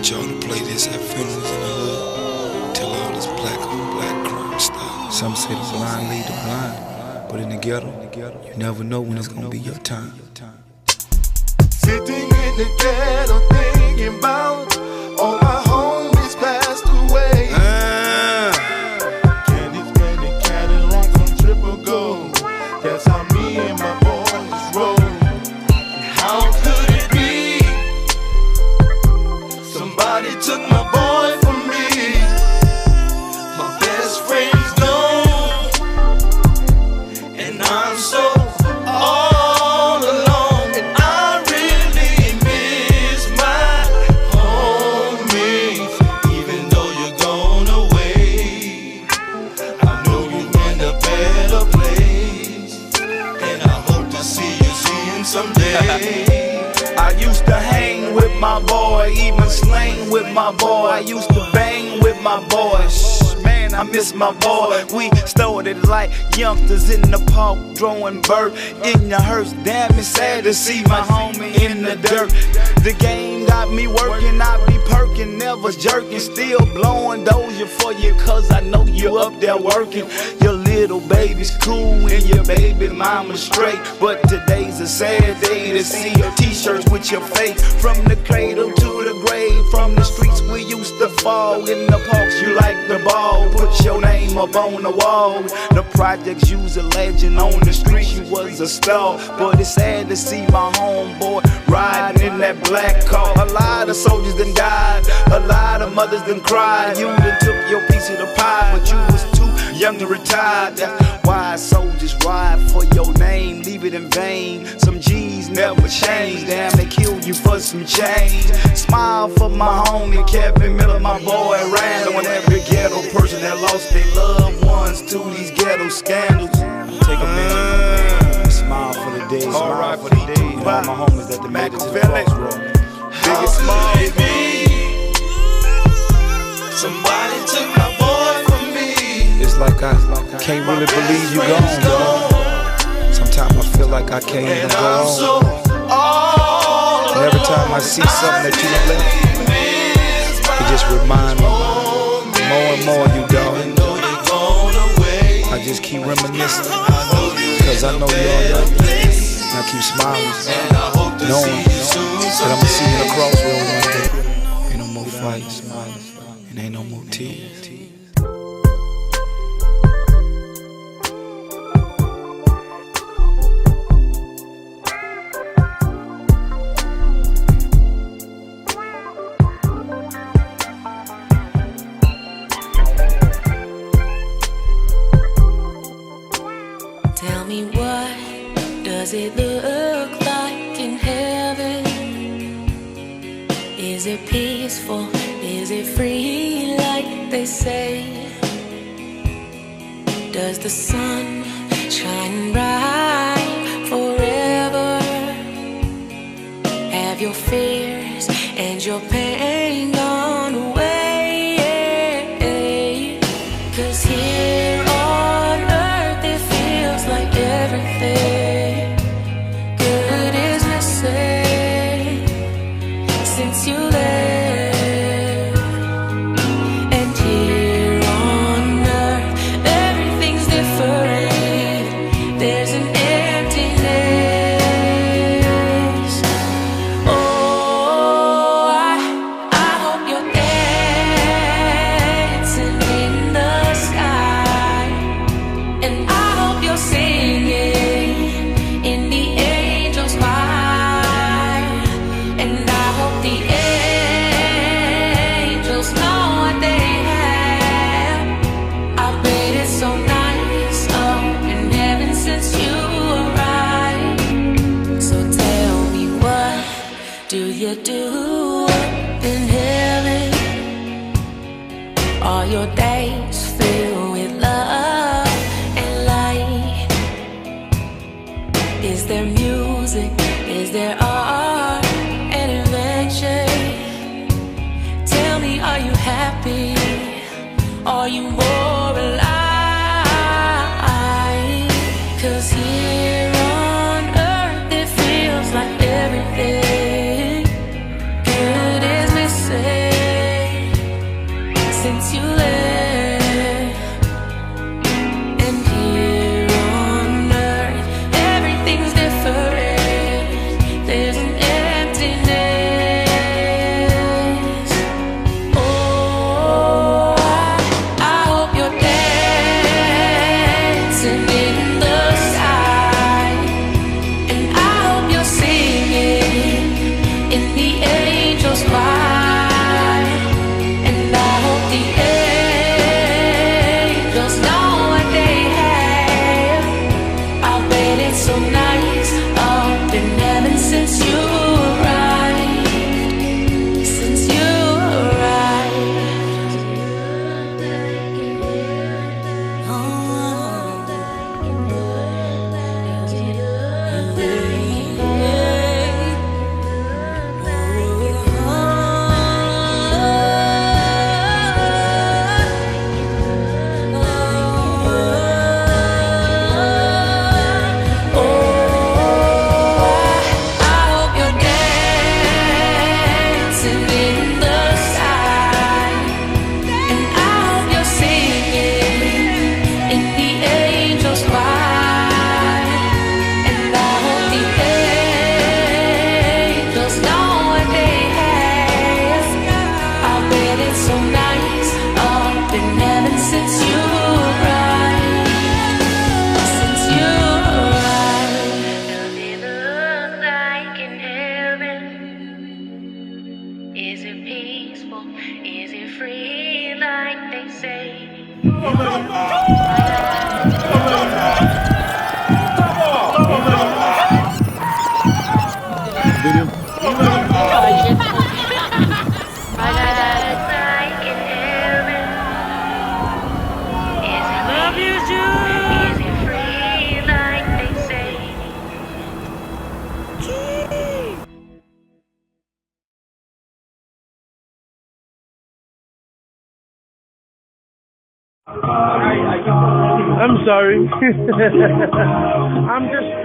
want y'all to play this at funerals in the hood. Tell all this black on black crime stuff. Some say the blind lead the blind, but in the ghetto, you never know when it's gonna be your time. Sitting in the ghetto thinking about all my homies passed away. Candy spending Cadillacs on triple gold. That's how me and my boys roll. How could it be? Somebody took my boy from me. My best friend's gone, and I'm so all alone. And I really miss my homie. Even though you're gone away, I know you're in a better place, and I hope to see you someday. I used to hang with my boy, even slang with my boy. I used to bang with my boy. Man, I miss my boy. We started like youngsters in the park, throwing bird in the hearse. Damn, it's sad to see my homie in the dirt. The game got me working, I be perking, never jerking, still blowing doja for you, cause I know you up there working. Your little baby's cool and your baby mama's straight, but today's a sad day to see your t-shirts with your face. From the cradle to the grave, from the streets we used to fall, in the parks you like the ball, put your name up on the wall. The projects use a legend, on the street you was a star, but it's sad to see my homeboy riding in that black car. A lot of soldiers done died, a lot of mothers done cried. You done took your piece of the pie, but you was too young to retire. That's why soldiers ride for your name, leave it in vain. Some G's never change, damn they kill you for some change. Smile for my homie Kevin Miller, my boy Randall, and every ghetto person that lost their loved ones to these ghetto scandals. Take a minute, smile for the days, smile for the days. All my homies that made it to the crossroad. Biggest smile with me. Somebody took my boy from me. It's like I can't really believe you gone, dog. Sometimes I feel like I can't even go on. And every time I see something that you done left, it just reminds me more and more you, dog. I just keep reminiscing, cause I know you all love me. And I keep smiling, knowing that I'ma see you in the crossroad one day. Ain't no more fights, and ain't no more tears. Tell me, what does it look like in heaven? Is it peaceful? Is it free like they say? Does the sun shine bright forever? Have your fears and your pain gone away? 'Cause here on earth it feels like everything good is missing since you left. And here on earth everything's different. There's an emptiness. Oh, I hope you're dancing in the sky, and I hope you're singing in the angels' choir, and I hope the angels know what they have. I bet it's so nice up in heaven since you arrived. So tell me, what do you do up in heaven? Are your days filled with love and light? Is there music? Is there art and invention? Tell me, are you happy? Are you more alive? 'Cause here on earth it feels like everything good is missing I'm sorry. I'm just